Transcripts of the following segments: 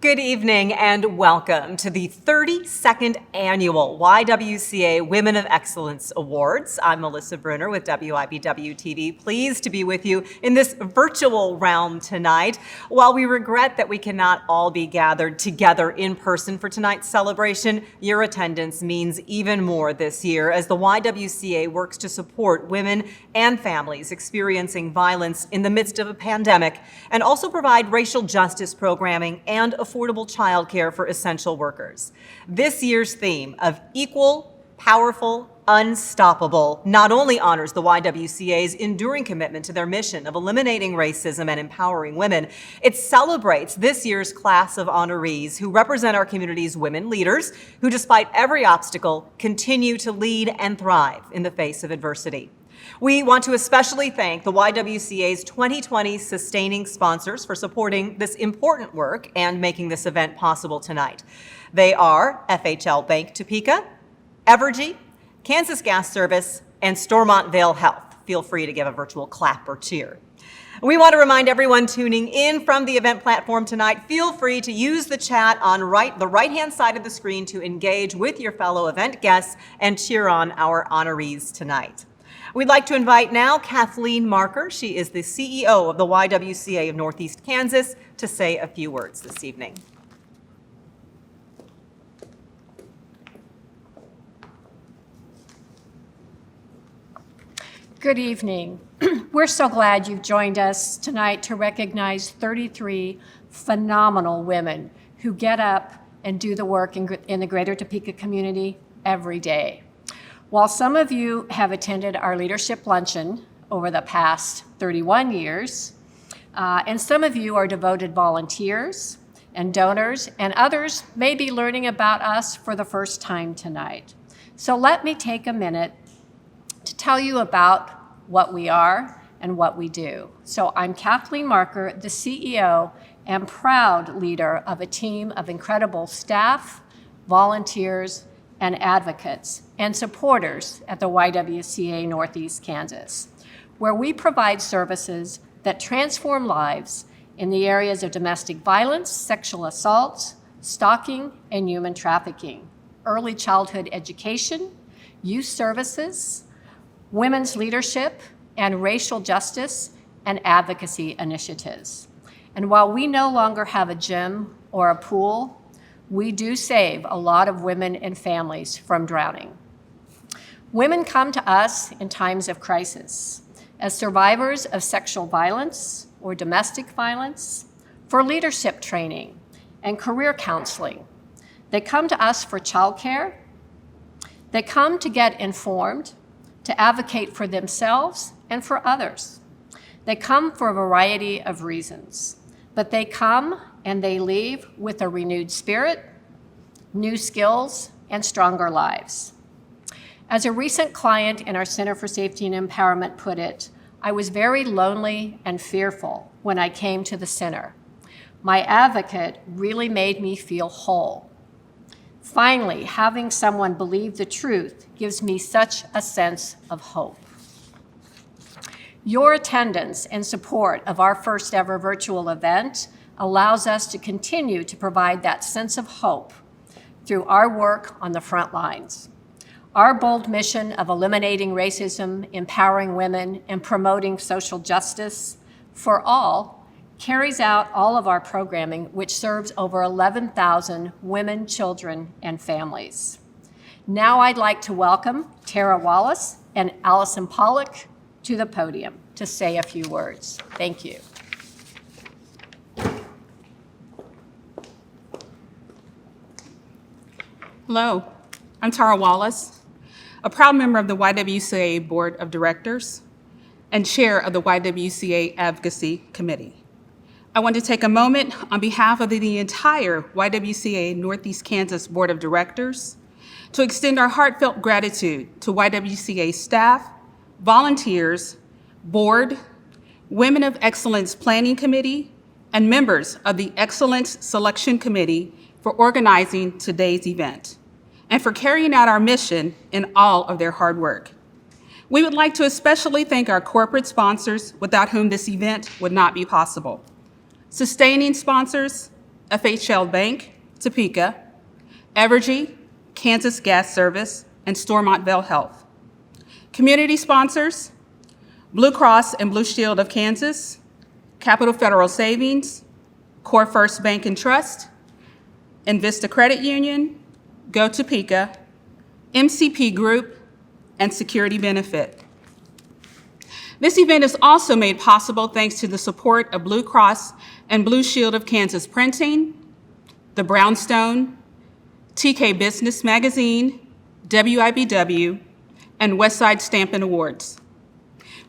Good evening and welcome to the 32nd Annual YWCA Women of Excellence Awards. I'm Melissa Bruner with WYBW-TV. Pleased to be with you in this virtual round tonight. While we regret that we cannot all be gathered together in person for tonight's celebration, your attendance means even more this year as the YWCA works to support women and families experiencing violence in the midst of a pandemic and also provide racial justice programming and affordable childcare for essential workers. This year's theme of equal, powerful, unstoppable not only honors the YWCA's enduring commitment to their mission of eliminating racism and empowering women, it celebrates this year's class of honorees who represent our community's women leaders who, despite every obstacle, continue to lead and thrive in the face of adversity. We want to especially thank the YWCA's 2020 sustaining sponsors for supporting this important work and making this event possible tonight. They are FHL Bank Topeka, Evergy, Kansas Gas Service, and Stormont Vale Health. Feel free to give a virtual clap or cheer. We want to remind everyone tuning in from the event platform tonight, feel free to use the chat on the right-hand side of the screen to engage with your fellow event guests and cheer on our honorees tonight. We'd like to invite now Kathleen Marker. She is the CEO of the YWCA of Northeast Kansas to say a few words this evening. Good evening. We're so glad you've joined us tonight to recognize 33 phenomenal women who get up and do the work in the greater Topeka community every day. While some of you have attended our leadership luncheon over the past 31 years, and some of you are devoted volunteers and donors, and others may be learning about us for the first time tonight. So let me take a minute to tell you about what we are and what we do. So I'm Kathleen Marker, the CEO and proud leader of a team of incredible staff, volunteers, and advocates and supporters at the YWCA Northeast Kansas, where we provide services that transform lives in the areas of domestic violence, sexual assault, stalking, and human trafficking, early childhood education, youth services, women's leadership, and racial justice and advocacy initiatives. And while we no longer have a gym or a pool, we do save a lot of women and families from drowning. Women come to us in times of crisis as survivors of sexual violence or domestic violence, for leadership training and career counseling. They come to us for childcare. They come to get informed, to advocate for themselves and for others. They come for a variety of reasons, but they come and they leave with a renewed spirit, new skills, and stronger lives. As a recent client in our Center for Safety and Empowerment put it, I was very lonely and fearful when I came to the center. My advocate really made me feel whole. Finally, having someone believe the truth gives me such a sense of hope. Your attendance and support of our first ever virtual event allows us to continue to provide that sense of hope through our work on the front lines. Our bold mission of eliminating racism, empowering women, and promoting social justice for all carries out all of our programming, which serves over 11,000 women, children, and families. Now I'd like to welcome Tara Wallace and Allison Pollock to the podium to say a few words. Thank you. Hello, I'm Tara Wallace, a proud member of the YWCA Board of Directors and chair of the YWCA Advocacy Committee. I want to take a moment on behalf of the entire YWCA Northeast Kansas Board of Directors to extend our heartfelt gratitude to YWCA staff, volunteers, board, Women of Excellence Planning Committee, and members of the Excellence Selection Committee for organizing today's event and for carrying out our mission in all of their hard work. We would like to especially thank our corporate sponsors without whom this event would not be possible. Sustaining sponsors, FHL Bank, Topeka, Evergy, Kansas Gas Service, and Stormontville Health. Community sponsors, Blue Cross and Blue Shield of Kansas, Capital Federal Savings, Core First Bank and Trust, Invista Credit Union, Go Topeka, MCP Group, and Security Benefit. This event is also made possible thanks to the support of Blue Cross and Blue Shield of Kansas Printing, the Brownstone, TK Business Magazine, WIBW, and Westside Stampin' Awards.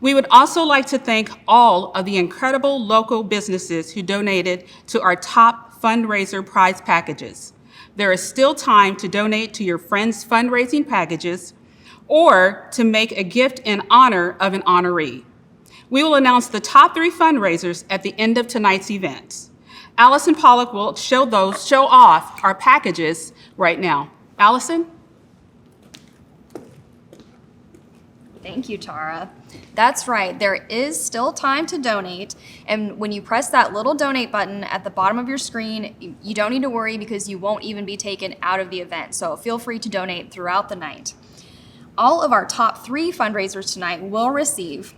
We would also like to thank all of the incredible local businesses who donated to our top fundraiser prize packages. There is still time to donate to your friends' fundraising packages or to make a gift in honor of an honoree. We will announce the top 3 fundraisers at the end of tonight's event. Allison Pollock will show off our packages right now. Allison? Thank you, Tara. That's right, there is still time to donate, and when you press that little donate button at the bottom of your screen, you don't need to worry because you won't even be taken out of the event, so feel free to donate throughout the night. All of our top 3 fundraisers tonight will receive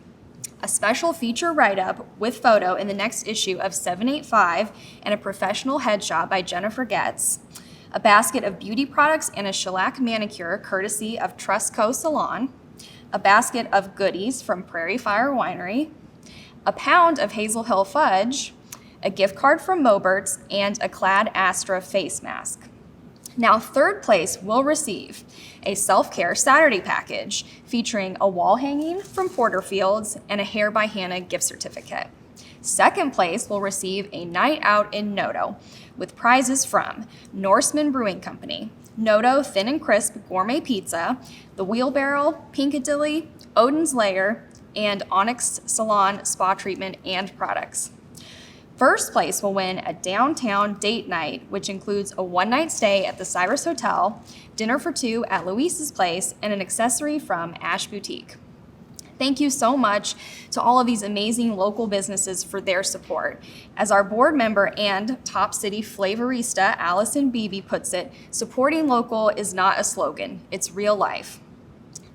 a special feature write-up with photo in the next issue of 785 and a professional headshot by Jennifer Getz, a basket of beauty products and a shellac manicure courtesy of Trustco Salon, a basket of goodies from Prairie Fire Winery, a pound of Hazel Hill Fudge, a gift card from Mobert's, and a Clad Astra face mask. Now, third place will receive a self-care Saturday package featuring a wall hanging from Porterfield's and a Hair by Hannah gift certificate. Second place will receive a night out in Noto with prizes from Norseman Brewing Company, Noto Thin and Crisp Gourmet Pizza, The Wheelbarrow, Pinkadilly, Odin's Lair, and Onyx Salon Spa Treatment and Products. First place will win a downtown date night, which includes a one-night stay at the Cyrus Hotel, dinner for 2 at Luis's Place, and an accessory from Ash Boutique. Thank you so much to all of these amazing local businesses for their support. As our board member and Top City flavorista Allison Beebe puts it, supporting local is not a slogan, it's real life.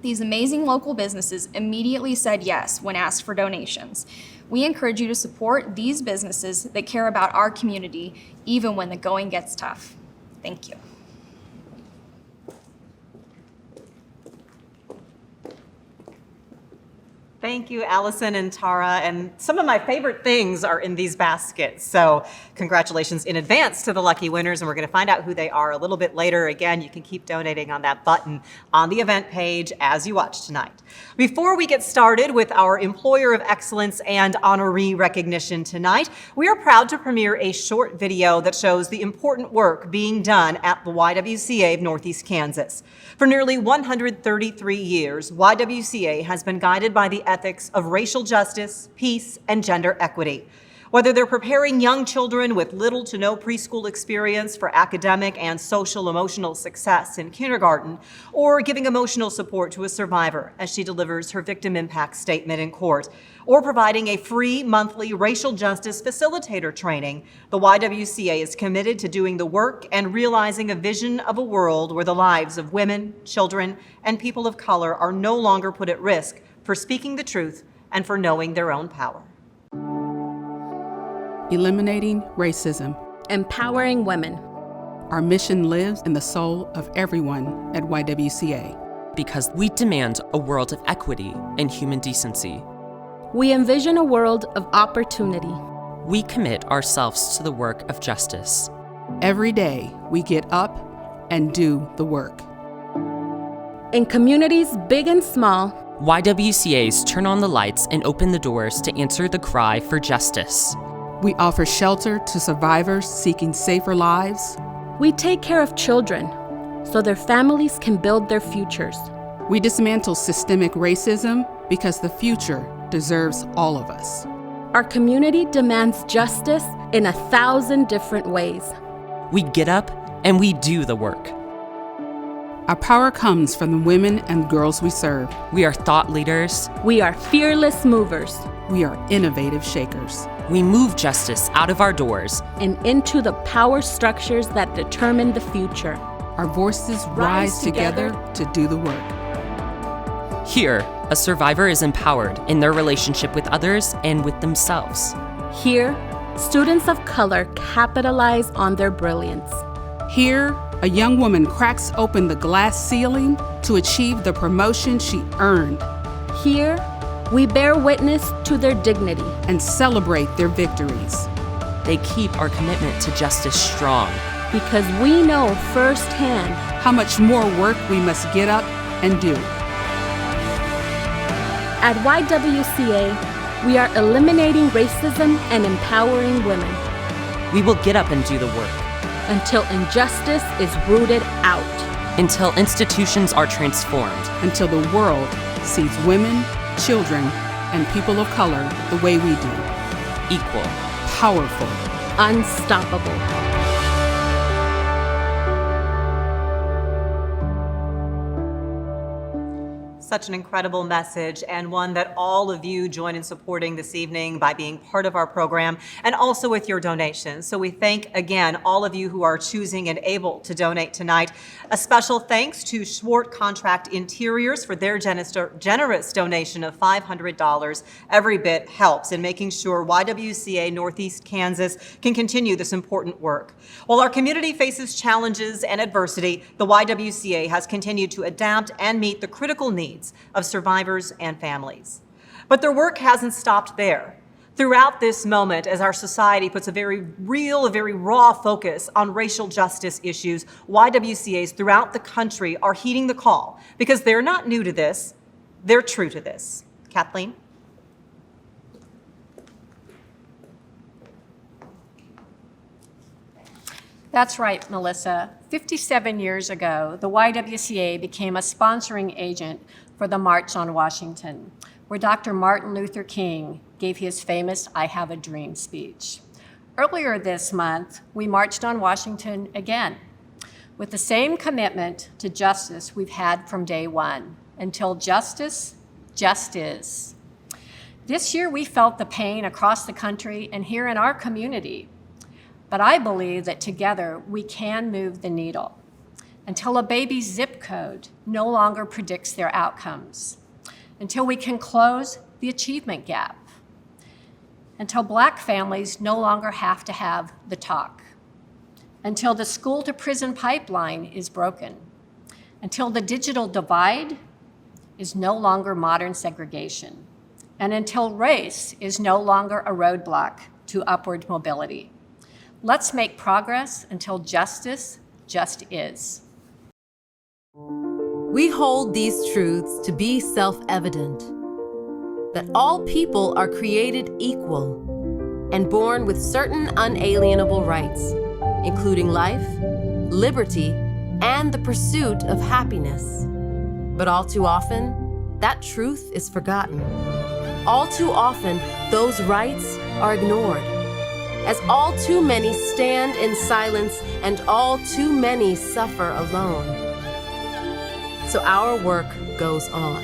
These amazing local businesses immediately said yes when asked for donations. We encourage you to support these businesses that care about our community, even when the going gets tough. Thank you. Thank you, Allison and Tara. And some of my favorite things are in these baskets. So congratulations in advance to the lucky winners. And we're going to find out who they are a little bit later. Again, you can keep donating on that button on the event page as you watch tonight. Before we get started with our Employer of Excellence and honoree recognition tonight, we are proud to premiere a short video that shows the important work being done at the YWCA of Northeast Kansas. For nearly 133 years, YWCA has been guided by the ethics of racial justice, peace, and gender equity. Whether they're preparing young children with little to no preschool experience for academic and social emotional success in kindergarten, or giving emotional support to a survivor as she delivers her victim impact statement in court, or providing a free monthly racial justice facilitator training, the YWCA is committed to doing the work and realizing a vision of a world where the lives of women, children, and people of color are no longer put at risk for speaking the truth and for knowing their own power. Eliminating racism. Empowering women. Our mission lives in the soul of everyone at YWCA. Because we demand a world of equity and human decency. We envision a world of opportunity. We commit ourselves to the work of justice. Every day, we get up and do the work. In communities big and small, YWCA's turn on the lights and open the doors to answer the cry for justice. We offer shelter to survivors seeking safer lives. we take care of children so their families can build their futures. We dismantle systemic racism because the future deserves all of us. Our community demands justice in 1,000 different ways. We get up and we do the work. Our power comes from the women and girls we serve. We are thought leaders. We are fearless movers We are innovative shakers. We move justice out of our doors. and into the power structures that determine the future. Our voices rise together to do the work. Here, a survivor is empowered in their relationship with others and with themselves. Here, students of color capitalize on their brilliance. Here, a young woman cracks open the glass ceiling to achieve the promotion she earned Here, we bear witness to their dignity. and celebrate their victories. They keep our commitment to justice strong. Because we know firsthand How much more work we must get up and do. at YWCA, we are eliminating racism and empowering women We will get up and do the work until injustice is rooted out. until institutions are transformed. Until the world sees women, children, and people of color the way we do. Equal. Powerful. Unstoppable. Such an incredible message, and one that all of you join in supporting this evening by being part of our program and also with your donations. So we thank again all of you who are choosing and able to donate tonight. A special thanks to Schwartz Contract Interiors for their generous donation of $500. Every bit helps in making sure YWCA Northeast Kansas can continue this important work. While our community faces challenges and adversity, the YWCA has continued to adapt and meet the critical needs of survivors and families. But their work hasn't stopped there. Throughout this moment, as our society puts a very real, a very raw focus on racial justice issues, YWCAs throughout the country are heeding the call because they're not new to this, they're true to this. Kathleen? That's right, Melissa. 57 years ago, the YWCA became a sponsoring agent for the March on Washington, where Dr. Martin Luther King gave his famous I Have a Dream speech. Earlier this month, we marched on Washington again with the same commitment to justice we've had from day one. Until justice just is. This year, we felt the pain across the country and here in our community. But I believe that together we can move the needle until a baby's zip code no longer predicts their outcomes, until we can close the achievement gap, until Black families no longer have to have the talk, until the school to prison pipeline is broken, until the digital divide is no longer modern segregation, and until race is no longer a roadblock to upward mobility. Let's make progress until justice just is. We hold these truths to be self-evident, that all people are created equal and born with certain unalienable rights, including life, liberty, and the pursuit of happiness. But all too often, that truth is forgotten. All too often, those rights are ignored, as all too many stand in silence and all too many suffer alone. So our work goes on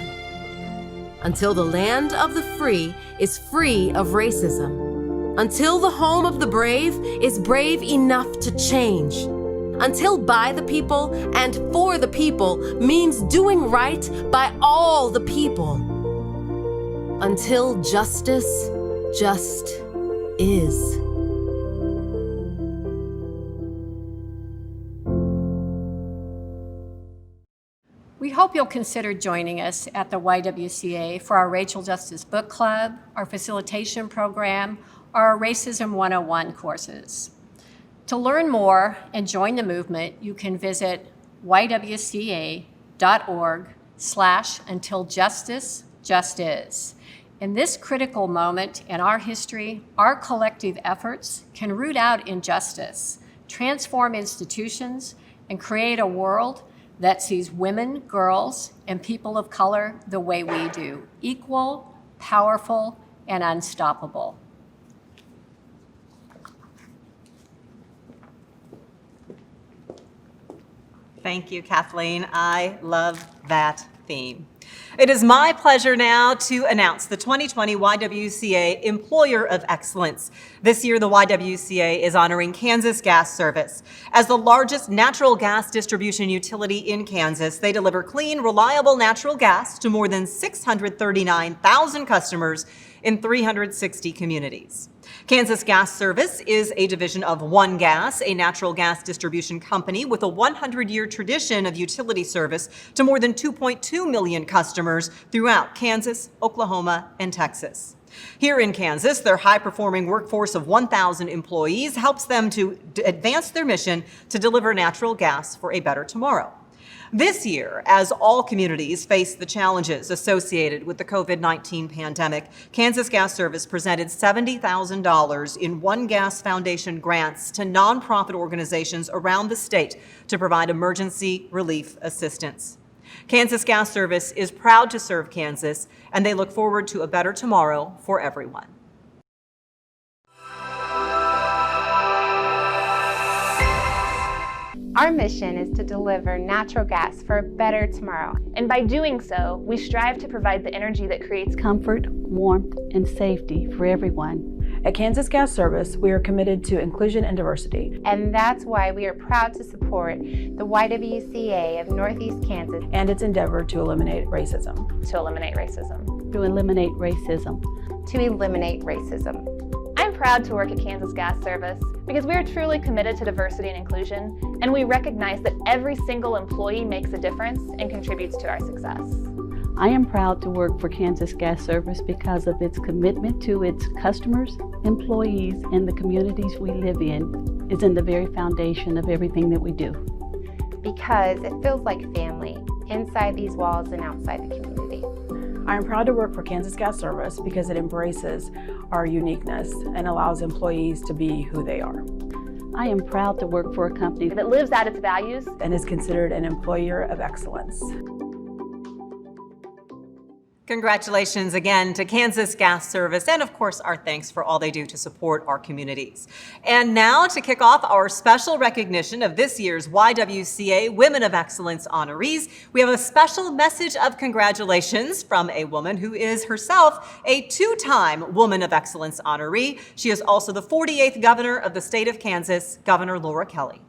until the land of the free is free of racism, until the home of the brave is brave enough to change, until by the people and for the people means doing right by all the people, until justice just is. We hope you'll consider joining us at the YWCA for our Racial Justice Book Club, our facilitation program, or our Racism 101 courses. To learn more and join the movement, you can visit ywca.org/untiljustice.is. In this critical moment in our history, our collective efforts can root out injustice, transform institutions, and create a world that sees women, girls, and people of color the way we do, equal, powerful, and unstoppable. Thank you, Kathleen. I love that theme. It is my pleasure now to announce the 2020 YWCA Employer of Excellence. This year, the YWCA is honoring Kansas Gas Service. As the largest natural gas distribution utility in Kansas, they deliver clean, reliable natural gas to more than 639,000 customers in 360 communities. Kansas Gas Service is a division of One Gas, a natural gas distribution company with a 100-year tradition of utility service to more than 2.2 million customers throughout Kansas, Oklahoma, and Texas. Here in Kansas, their high-performing workforce of 1,000 employees helps them to advance their mission to deliver natural gas for a better tomorrow. This year, as all communities face the challenges associated with the COVID-19 pandemic, Kansas Gas Service presented $70,000 in One Gas Foundation grants to nonprofit organizations around the state to provide emergency relief assistance. Kansas Gas Service is proud to serve Kansas, and they look forward to a better tomorrow for everyone. Our mission is to deliver natural gas for a better tomorrow. And by doing so, we strive to provide the energy that creates comfort, warmth, and safety for everyone. At Kansas Gas Service, we are committed to inclusion and diversity. And that's why we are proud to support the YWCA of Northeast Kansas and its endeavor to eliminate racism. To eliminate racism. To eliminate racism. To eliminate racism. I'm proud to work at Kansas Gas Service because we are truly committed to diversity and inclusion, and we recognize that every single employee makes a difference and contributes to our success. I am proud to work for Kansas Gas Service because of its commitment to its customers, employees, and the communities we live in is in the very foundation of everything that we do. Because it feels like family inside these walls and outside the community. I am proud to work for Kansas Gas Service because it embraces our uniqueness and allows employees to be who they are. I am proud to work for a company that lives out its values and is considered an employer of excellence. Congratulations again to Kansas Gas Service, and of course our thanks for all they do to support our communities. And now to kick off our special recognition of this year's YWCA Women of Excellence honorees, we have a special message of congratulations from a woman who is herself a two-time Woman of Excellence honoree. She is also the 48th governor of the state of Kansas, Governor Laura Kelly.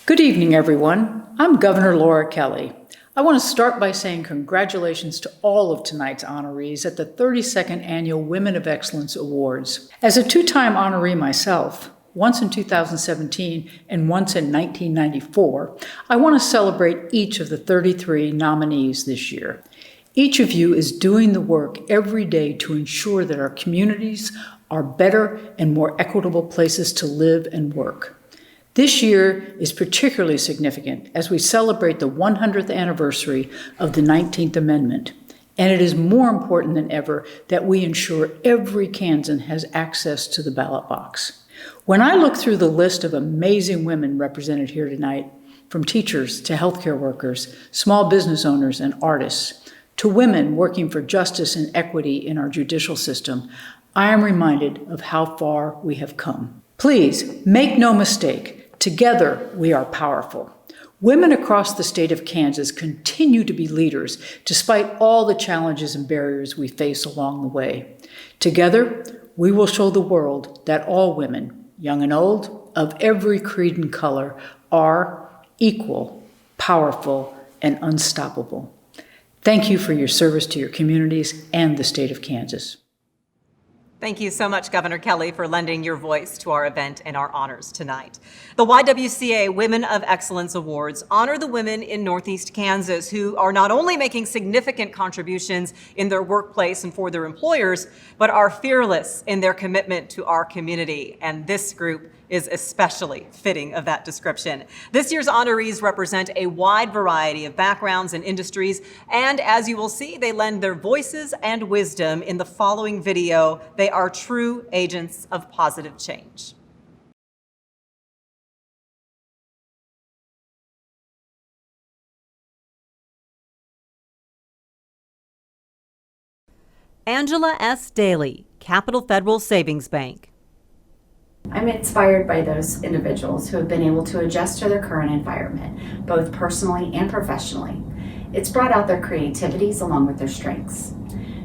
Good evening, everyone. I'm Governor Laura Kelly. I want to start by saying congratulations to all of tonight's honorees at the 32nd Annual Women of Excellence Awards. As a two-time honoree myself, once in 2017 and once in 1994, I want to celebrate each of the 33 nominees this year. Each of you is doing the work every day to ensure that our communities are better and more equitable places to live and work. This year is particularly significant as we celebrate the 100th anniversary of the 19th Amendment, and it is more important than ever that we ensure every Kansan has access to the ballot box. When I look through the list of amazing women represented here tonight, from teachers to healthcare workers, small business owners and artists, to women working for justice and equity in our judicial system, I am reminded of how far we have come. Please, make no mistake, together, we are powerful. Women across the state of Kansas continue to be leaders despite all the challenges and barriers we face along the way. Together, we will show the world that all women, young and old, of every creed and color, are equal, powerful, and unstoppable. Thank you for your service to your communities and the state of Kansas. Thank you so much, Governor Kelly, for lending your voice to our event and our honors tonight. The YWCA Women of Excellence Awards honor the women in Northeast Kansas who are not only making significant contributions in their workplace and for their employers, but are fearless in their commitment to our community. And this group is especially fitting of that description. This year's honorees represent a wide variety of backgrounds and industries, and as you will see, they lend their voices and wisdom in the following video. They are true agents of positive change. Angela S. Daly, Capital Federal Savings Bank. I'm inspired by those individuals who have been able to adjust to their current environment, both personally and professionally. It's brought out their creativities along with their strengths.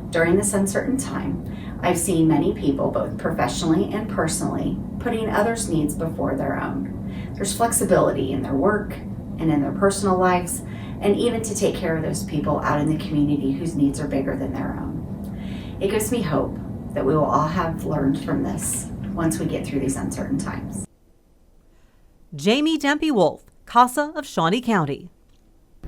During this uncertain time, I've seen many people, both professionally and personally, putting others' needs before their own. There's flexibility in their work and in their personal lives, and even to take care of those people out in the community whose needs are bigger than their own. It gives me hope that we will all have learned from this once we get through these uncertain times. Jamie Dempey-Wolf, CASA of Shawnee County.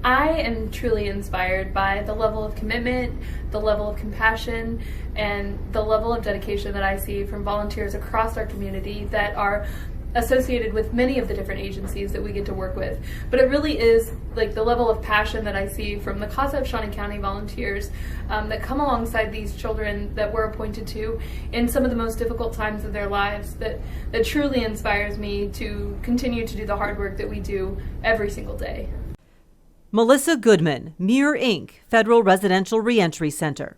I am truly inspired by the level of commitment, the level of compassion, and the level of dedication that I see from volunteers across our community that are associated with many of the different agencies that we get to work with. But it really is like the level of passion that I see from the CASA of Shawnee County volunteers that come alongside these children that we're appointed to in some of the most difficult times of their lives that truly inspires me to continue to do the hard work that we do every single day. Melissa Goodman, Mirror Inc., Federal Residential Reentry Center.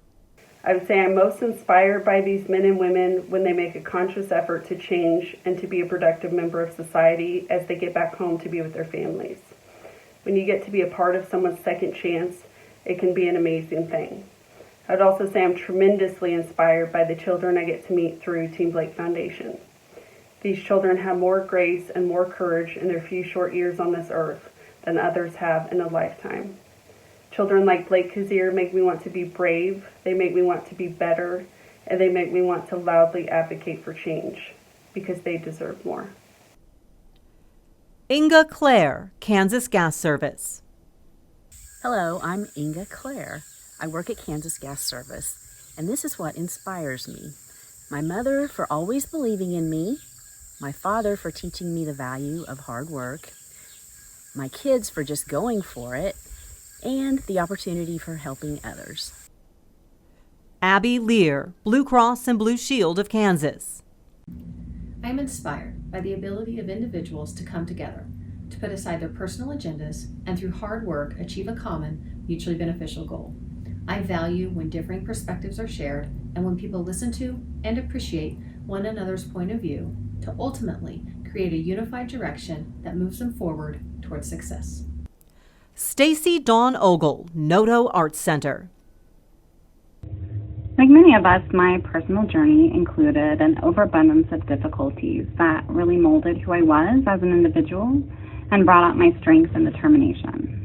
I would say I'm most inspired by these men and women when they make a conscious effort to change and to be a productive member of society as they get back home to be with their families. When you get to be a part of someone's second chance, it can be an amazing thing. I'd also say I'm tremendously inspired by the children I get to meet through Team Blake Foundation. These children have more grace and more courage in their few short years on this earth than others have in a lifetime. Children like Blake Kazir make me want to be brave, they make me want to be better, and they make me want to loudly advocate for change, because they deserve more. Inga Clare, Kansas Gas Service. Hello, I'm Inga Clare. I work at Kansas Gas Service, and this is what inspires me. My mother for always believing in me, my father for teaching me the value of hard work, my kids for just going for it, and the opportunity for helping others. Abby Lear, Blue Cross and Blue Shield of Kansas. I am inspired by the ability of individuals to come together, to put aside their personal agendas, and through hard work achieve a common, mutually beneficial goal. I value when differing perspectives are shared and when people listen to and appreciate one another's point of view to ultimately create a unified direction that moves them forward towards success. Stacy Dawn Ogle, Noto Arts Center. Like many of us, my personal journey included an overabundance of difficulties that really molded who I was as an individual and brought out my strength and determination.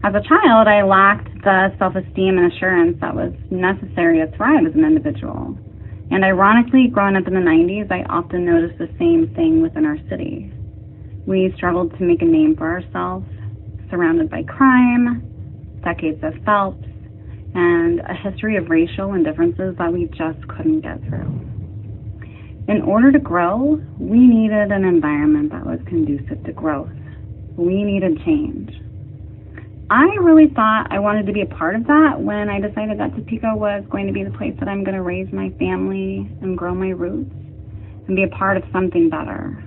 As a child, I lacked the self-esteem and assurance that was necessary to thrive as an individual. And ironically, growing up in the 90s, I often noticed the same thing within our city. We struggled to make a name for ourselves, surrounded by crime, decades of Phelps, and a history of racial indifferences that we just couldn't get through. In order to grow, we needed an environment that was conducive to growth. We needed change. I really thought I wanted to be a part of that when I decided that Topeka was going to be the place that I'm going to raise my family and grow my roots and be a part of something better.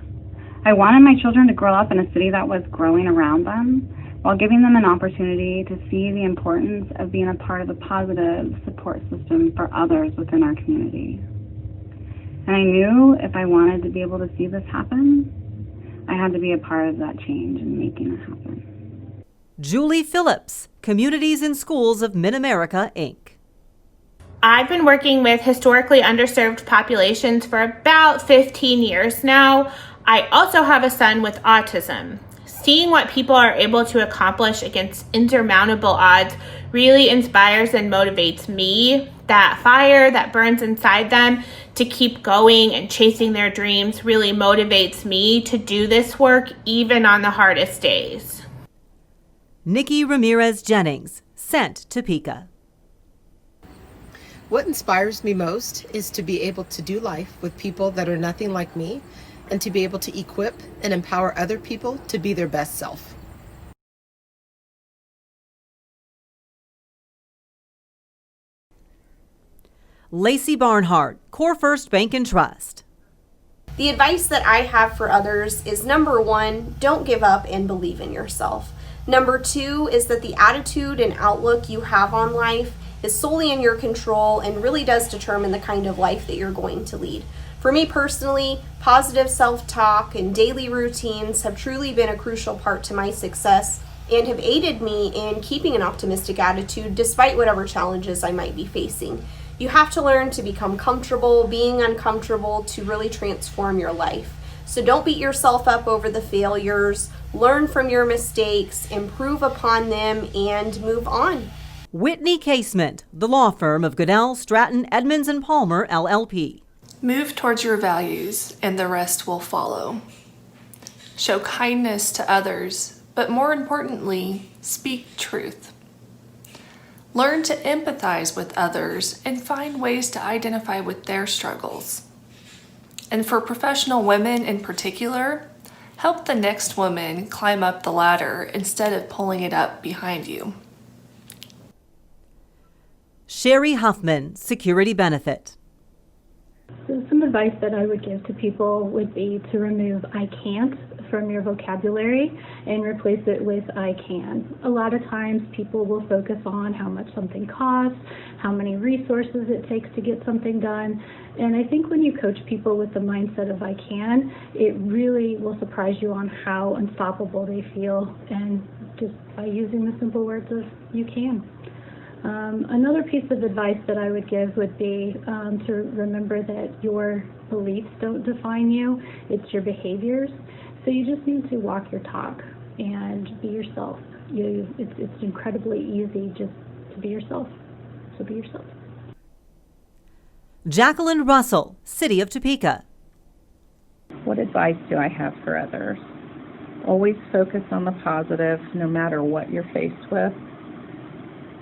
I wanted my children to grow up in a city that was growing around them while giving them an opportunity to see the importance of being a part of a positive support system for others within our community. And I knew if I wanted to be able to see this happen, I had to be a part of that change and making it happen. Julie Phillips, Communities and Schools of Mid-America, Inc. I've been working with historically underserved populations for about 15 years now. I also have a son with autism. Seeing what people are able to accomplish against insurmountable odds really inspires and motivates me. That fire that burns inside them to keep going and chasing their dreams really motivates me to do this work even on the hardest days. Nikki Ramirez Jennings, Sent Topeka. What inspires me most is to be able to do life with people that are nothing like me and to be able to equip and empower other people to be their best self. Lacey Barnhart, Core First Bank and Trust. The advice that I have for others is number 1, don't give up and believe in yourself. Number 2 is that the attitude and outlook you have on life is solely in your control and really does determine the kind of life that you're going to lead. For For me personally, positive self-talk and daily routines have truly been a crucial part to my success and have aided me in keeping an optimistic attitude despite whatever challenges I might be facing. You have to learn to become comfortable being uncomfortable to really transform your life. So don't beat yourself up over the failures, learn from your mistakes, improve upon them, and move on. Whitney Casement, the law firm of Goodell, Stratton, Edmonds & Palmer, LLP. Move towards your values and the rest will follow. Show kindness to others, but more importantly, speak truth. Learn to empathize with others and find ways to identify with their struggles. And for professional women in particular, help the next woman climb up the ladder instead of pulling it up behind you. Sherry Huffman, Security Benefit. So some advice that I would give to people would be to remove I can't from your vocabulary and replace it with I can. A lot of times people will focus on how much something costs, how many resources it takes to get something done. And I think when you coach people with the mindset of I can, it really will surprise you on how unstoppable they feel, and just by using the simple words of you can. Another piece of advice that I would give would be to remember that your beliefs don't define you, it's your behaviors. So you just need to walk your talk and be yourself. It's incredibly easy just to be yourself. So be yourself. Jacqueline Russell, City of Topeka. What advice do I have for others? Always focus on the positive no matter what you're faced with,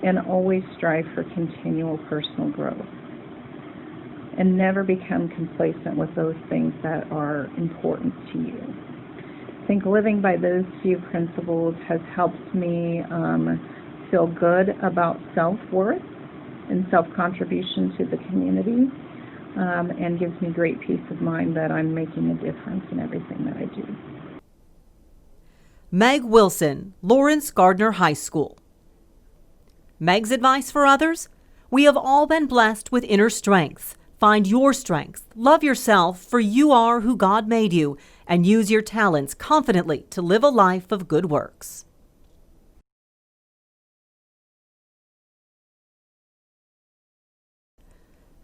and always strive for continual personal growth. And never become complacent with those things that are important to you. I think living by those few principles has helped me feel good about self-worth and self-contribution to the community, and gives me great peace of mind that I'm making a difference in everything that I do. Meg Wilson, Lawrence Gardner High School. Meg's advice for others? We have all been blessed with inner strengths. Find your strengths, love yourself, for you are who God made you, and use your talents confidently to live a life of good works.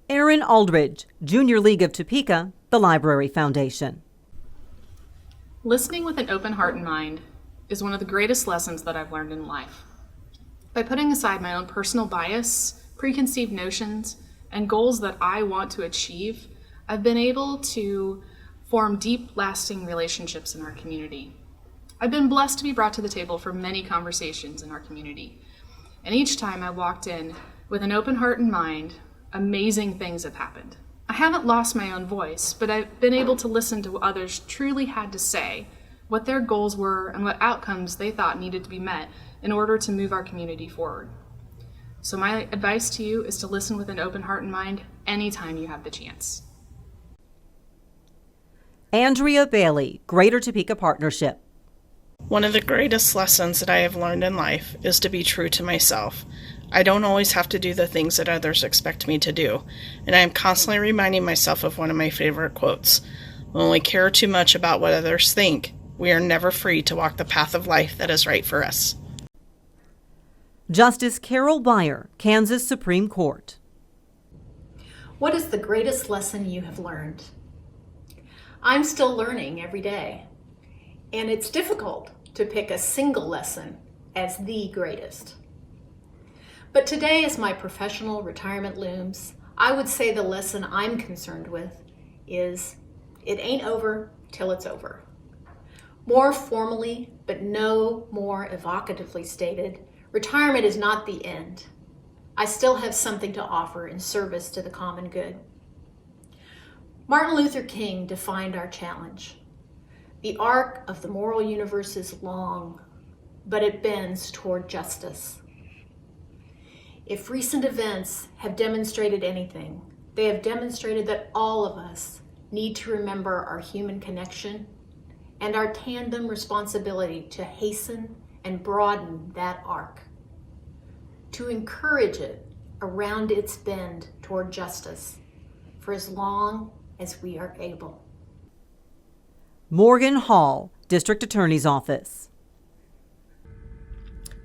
Aaron Aldridge, Junior League of Topeka, the Library Foundation. Listening with an open heart and mind is one of the greatest lessons that I've learned in life. By putting aside my own personal bias, preconceived notions, and goals that I want to achieve, I've been able to form deep, lasting relationships in our community. I've been blessed to be brought to the table for many conversations in our community. And each time I walked in with an open heart and mind, amazing things have happened. I haven't lost my own voice, but I've been able to listen to what others truly had to say, what their goals were, and what outcomes they thought needed to be met in order to move our community forward. So my advice to you is to listen with an open heart and mind anytime you have the chance. Andrea Bailey, Greater Topeka Partnership. One of the greatest lessons that I have learned in life is to be true to myself. I don't always have to do the things that others expect me to do, and I am constantly reminding myself of one of my favorite quotes. When we care too much about what others think, we are never free to walk the path of life that is right for us. Justice Carol Beyer, Kansas Supreme Court. What is the greatest lesson you have learned? I'm still learning every day, and it's difficult to pick a single lesson as the greatest. But today, as my professional retirement looms, I would say the lesson I'm concerned with is it ain't over till it's over. More formally, but no more evocatively stated, retirement is not the end. I still have something to offer in service to the common good. Martin Luther King defined our challenge. The arc of the moral universe is long, but it bends toward justice. If recent events have demonstrated anything, they have demonstrated that all of us need to remember our human connection and our tandem responsibility to hasten and broaden that arc, to encourage it around its bend toward justice for as long as we are able. Morgan Hall, District Attorney's Office.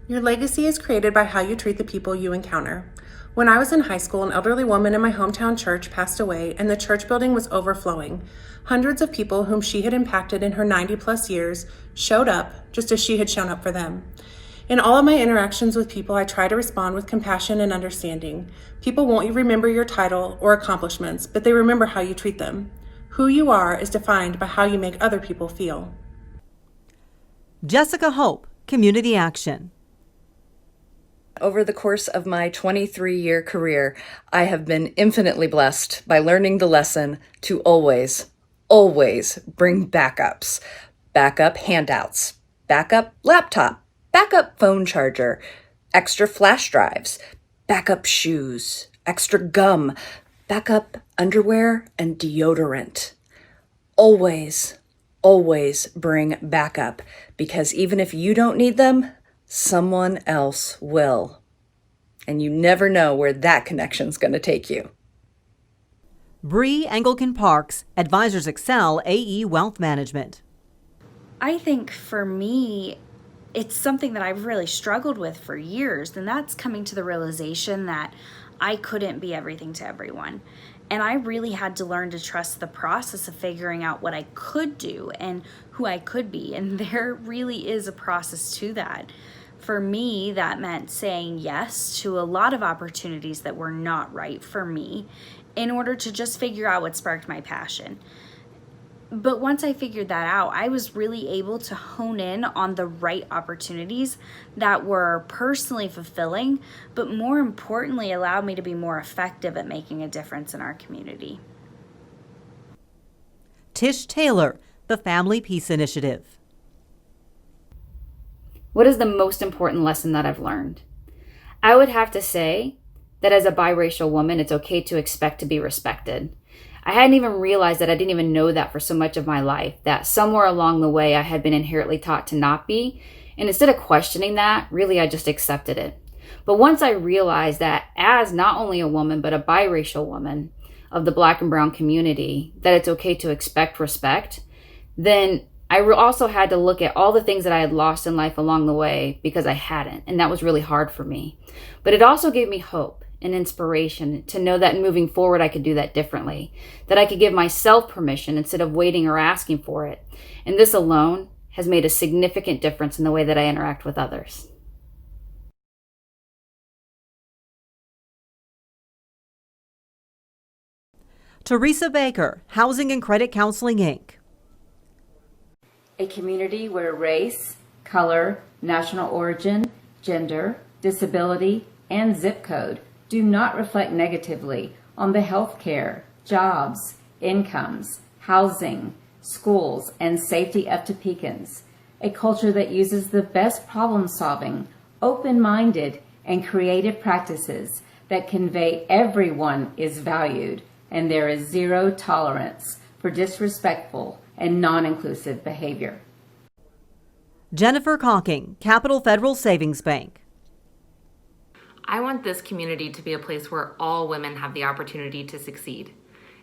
Your legacy is created by how you treat the people you encounter. When I was in high school, an elderly woman in my hometown church passed away, and the church building was overflowing. Hundreds of people whom she had impacted in her 90-plus years showed up just as she had shown up for them. In all of my interactions with people, I try to respond with compassion and understanding. People won't remember your title or accomplishments, but they remember how you treat them. Who you are is defined by how you make other people feel. Jessica Hope, Community Action. Over the course of my 23-year career, I have been infinitely blessed by learning the lesson to always bring backups. Backup handouts, backup laptop, backup phone charger, extra flash drives, backup shoes, extra gum, backup underwear and deodorant. Always bring backup, because even if you don't need them, someone else will. And you never know where that connection's going to take you. Bree Anglican Parks, Advisors Excel AE Wealth Management. I think for me, it's something that I've really struggled with for years, and that's coming to the realization that I couldn't be everything to everyone. And I really had to learn to trust the process of figuring out what I could do and who I could be. And there really is a process to that. For me, that meant saying yes to a lot of opportunities that were not right for me in order to just figure out what sparked my passion. But once I figured that out, I was really able to hone in on the right opportunities that were personally fulfilling, but more importantly, allowed me to be more effective at making a difference in our community. Tish Taylor, the Family Peace Initiative. What is the most important lesson that I've learned? I would have to say that as a biracial woman, it's okay to expect to be respected. I hadn't even realized that I didn't even know that for so much of my life, that somewhere along the way I had been inherently taught to not be. And instead of questioning that, really I just accepted it. But once I realized that as not only a woman, but a biracial woman of the Black and brown community, that it's okay to expect respect, then I also had to look at all the things that I had lost in life along the way because I hadn't. And that was really hard for me. But it also gave me hope and inspiration to know that moving forward I could do that differently, that I could give myself permission instead of waiting or asking for it. And this alone has made a significant difference in the way that I interact with others. Teresa Baker, Housing and Credit Counseling, Inc. A community where race, color, national origin, gender, disability, and zip code do not reflect negatively on the healthcare, jobs, incomes, housing, schools, and safety of Topekans. A culture that uses the best problem-solving, open-minded, and creative practices that convey everyone is valued and there is zero tolerance for disrespectful and non-inclusive behavior. Jennifer Cocking, Capital Federal Savings Bank. I want this community to be a place where all women have the opportunity to succeed.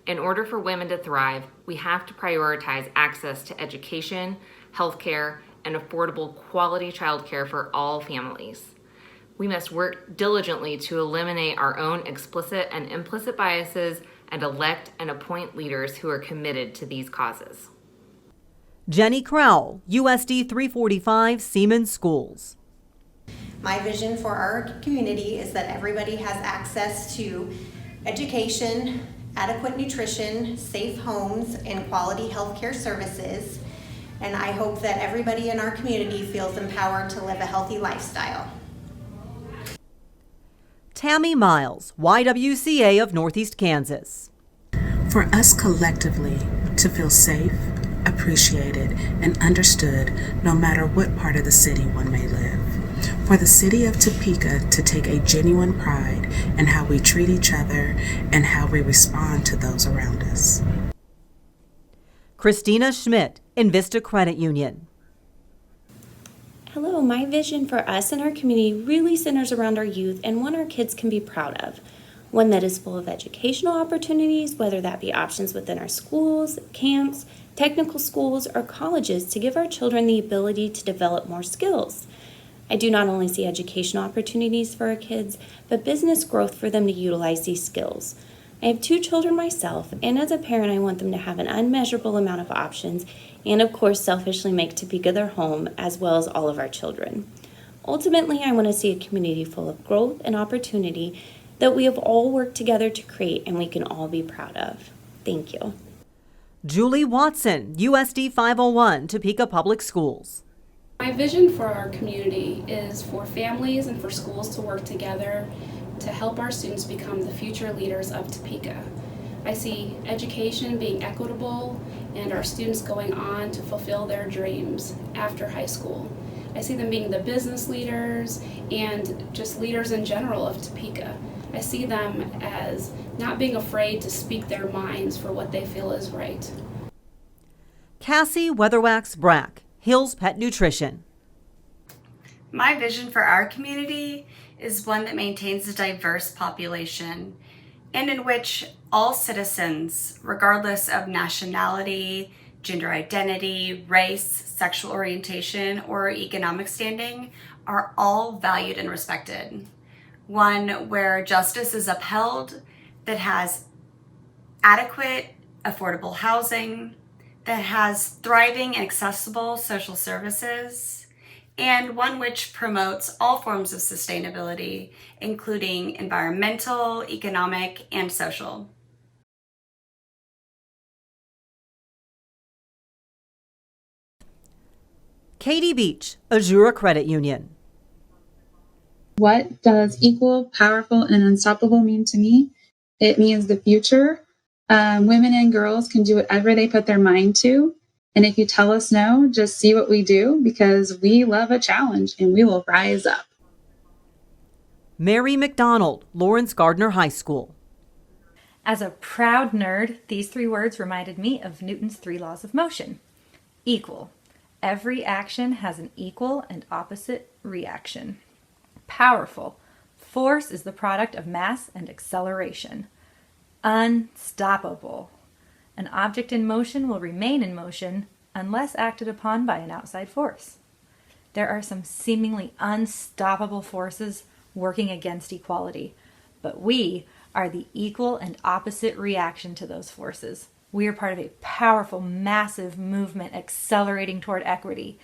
In order for women to thrive, we have to prioritize access to education, healthcare, and affordable quality childcare for all families. We must work diligently to eliminate our own explicit and implicit biases and elect and appoint leaders who are committed to these causes. Jenny Crowell, USD 345 Siemens Schools. My vision for our community is that everybody has access to education, adequate nutrition, safe homes, and quality healthcare services. And I hope that everybody in our community feels empowered to live a healthy lifestyle. Tammy Miles, YWCA of Northeast Kansas. For us collectively to feel safe, appreciated, and understood no matter what part of the city one may live. For the city of Topeka to take a genuine pride in how we treat each other and how we respond to those around us. Christina Schmidt, Invista Credit Union. Hello, my vision for us and our community really centers around our youth and one our kids can be proud of. one that is full of educational opportunities, whether that be options within our schools, camps, technical schools, or colleges to give our children the ability to develop more skills. I do not only see educational opportunities for our kids, but business growth for them to utilize these skills. I have 2 children myself, and as a parent, I want them to have an unmeasurable amount of options and, of course, selfishly make Topeka their home, as well as all of our children. Ultimately, I want to see a community full of growth and opportunity that we have all worked together to create and we can all be proud of. Thank you. Julie Watson, USD 501, Topeka Public Schools. My vision for our community is for families and for schools to work together to help our students become the future leaders of Topeka. I see education being equitable and our students going on to fulfill their dreams after high school. I see them being the business leaders and just leaders in general of Topeka. I see them as not being afraid to speak their minds for what they feel is right. Cassie Weatherwax Brack, Hills Pet Nutrition. My vision for our community is one that maintains a diverse population and in which all citizens, regardless of nationality, gender identity, race, sexual orientation, or economic standing, are all valued and respected. One where justice is upheld, that has adequate, affordable housing, that has thriving and accessible social services, and one which promotes all forms of sustainability, including environmental, economic, and social. Katie Beach, Azura Credit Union. What does equal, powerful, and unstoppable mean to me? It means the future. Women and girls can do whatever they put their mind to. And if you tell us no, just see what we do, because we love a challenge and we will rise up. Mary McDonald, Lawrence Gardner High School. As a proud nerd, these 3 words reminded me of Newton's 3 laws of motion. Equal. Every action has an equal and opposite reaction. Powerful. Force is the product of mass and acceleration. Unstoppable. An object in motion will remain in motion unless acted upon by an outside force. There are some seemingly unstoppable forces working against equality, but we are the equal and opposite reaction to those forces. We are part of a powerful, massive movement accelerating toward equity.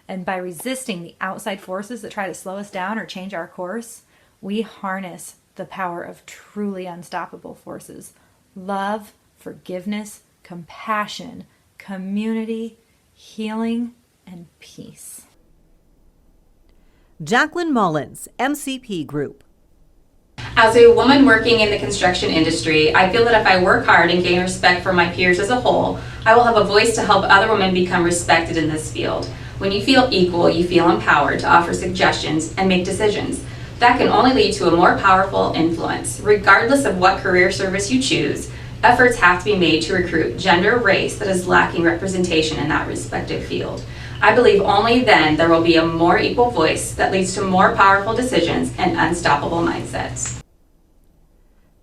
And by resisting the outside forces that try to slow us down or change our course, we harness the power of truly unstoppable forces: love, forgiveness, compassion, community, healing, and peace. Jacqueline Mullins, MCP Group. As a woman working in the construction industry, I feel that if I work hard and gain respect from my peers as a whole, I will have a voice to help other women become respected in this field. When you feel equal, you feel empowered to offer suggestions and make decisions. That can only lead to a more powerful influence. Regardless of what career service you choose, efforts have to be made to recruit gender or race that is lacking representation in that respective field. I believe only then there will be a more equal voice that leads to more powerful decisions and unstoppable mindsets.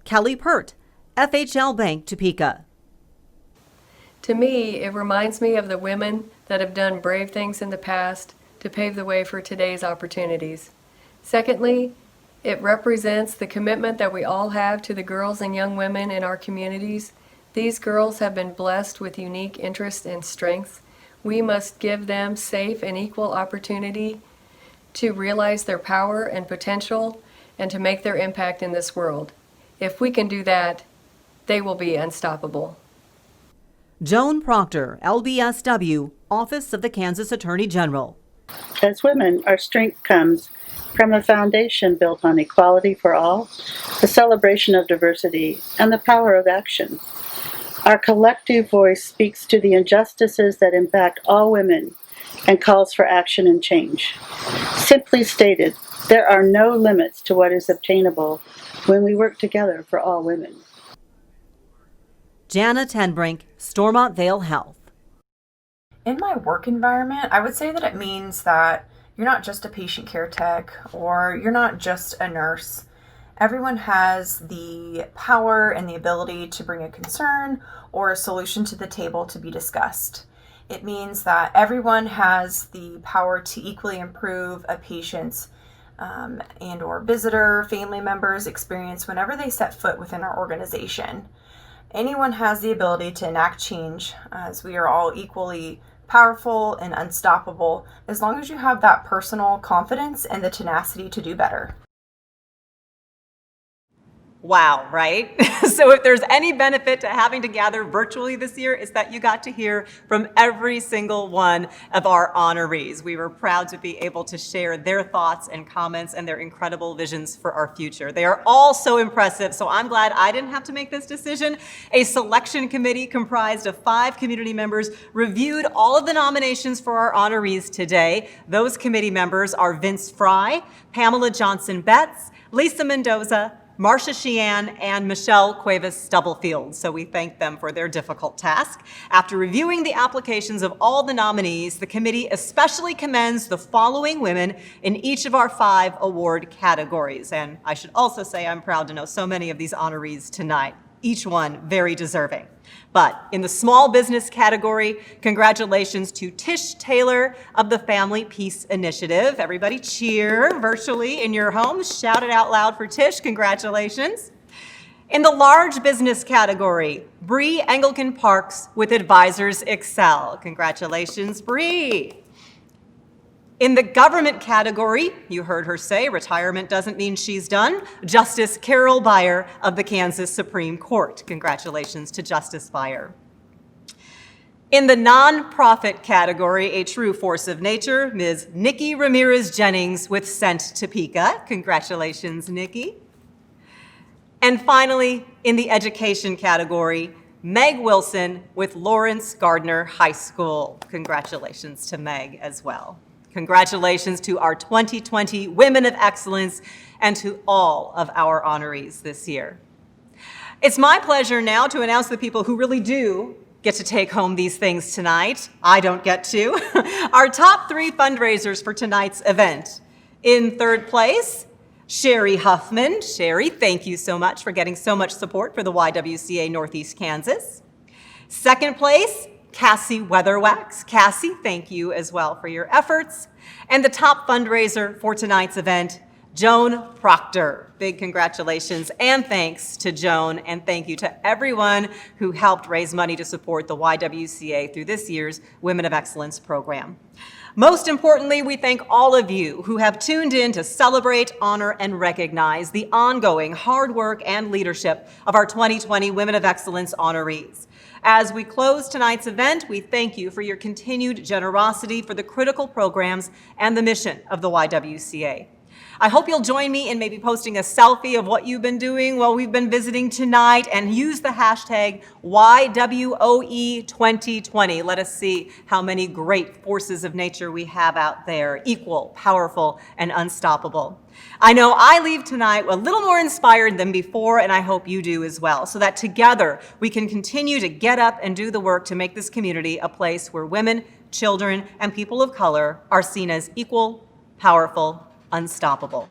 Kelly Pert, FHL Bank, Topeka. To me, it reminds me of the women that have done brave things in the past to pave the way for today's opportunities. Secondly, it represents the commitment that we all have to the girls and young women in our communities. These girls have been blessed with unique interests and strengths. We must give them safe and equal opportunity to realize their power and potential and to make their impact in this world. If we can do that, they will be unstoppable. Joan Proctor, LBSW, Office of the Kansas Attorney General. As women, our strength comes from a foundation built on equality for all, the celebration of diversity, and the power of action. Our collective voice speaks to the injustices that impact all women and calls for action and change. Simply stated, there are no limits to what is obtainable when we work together for all women. Jana Tenbrink, Stormont Vale Health. In my work environment, I would say that it means that you're not just a patient care tech or you're not just a nurse. Everyone has the power and the ability to bring a concern or a solution to the table to be discussed. It means that everyone has the power to equally improve a patient's and or visitor, family members' experience whenever they set foot within our organization. Anyone has the ability to enact change, as we are all equally powerful and unstoppable, as long as you have that personal confidence and the tenacity to do better. Wow, right? So if there's any benefit to having to gather virtually this year, it's that you got to hear from every single one of our honorees. We were proud to be able to share their thoughts and comments and their incredible visions for our future. They are all so impressive, so I'm glad I didn't have to make this decision. A selection committee comprised of 5 community members reviewed all of the nominations for our honorees today. Those committee members are Vince Fry, Pamela Johnson-Betts, Lisa Mendoza, Marcia Sheehan, and Michelle Cuevas Stubblefield. So we thank them for their difficult task. After reviewing the applications of all the nominees, the committee especially commends the following women in each of our 5 award categories. And I should also say I'm proud to know so many of these honorees tonight, each one very deserving. But in the small business category, congratulations to Tish Taylor of the Family Peace Initiative. Everybody cheer virtually in your homes. Shout it out loud for Tish. Congratulations. In the large business category, Bree Anglican Parks with Advisors Excel. Congratulations, Bree. In the government category, you heard her say, retirement doesn't mean she's done, Justice Carol Beyer of the Kansas Supreme Court. Congratulations to Justice Beyer. In the nonprofit category, a true force of nature, Ms. Nikki Ramirez Jennings with Sent Topeka. Congratulations, Nikki. And finally, in the education category, Meg Wilson with Lawrence Gardner High School. Congratulations to Meg as well. Congratulations to our 2020 Women of Excellence and to all of our honorees this year. It's my pleasure now to announce the people who really do get to take home these things tonight. I don't get to. Our top 3 fundraisers for tonight's event. In 3rd place, Sherry Huffman. Sherry, thank you so much for getting so much support for the YWCA Northeast Kansas. 2nd place, Cassie Weatherwax. Cassie, thank you as well for your efforts. And the top fundraiser for tonight's event, Joan Proctor. Big congratulations and thanks to Joan, and thank you to everyone who helped raise money to support the YWCA through this year's Women of Excellence program. Most importantly, we thank all of you who have tuned in to celebrate, honor, and recognize the ongoing hard work and leadership of our 2020 Women of Excellence honorees. As we close tonight's event, we thank you for your continued generosity for the critical programs and the mission of the YWCA. I hope you'll join me in maybe posting a selfie of what you've been doing while we've been visiting tonight, and use the hashtag YWOE2020. Let us see how many great forces of nature we have out there, equal, powerful, and unstoppable. I know I leave tonight a little more inspired than before, and I hope you do as well, so that together we can continue to get up and do the work to make this community a place where women, children, and people of color are seen as equal, powerful, unstoppable.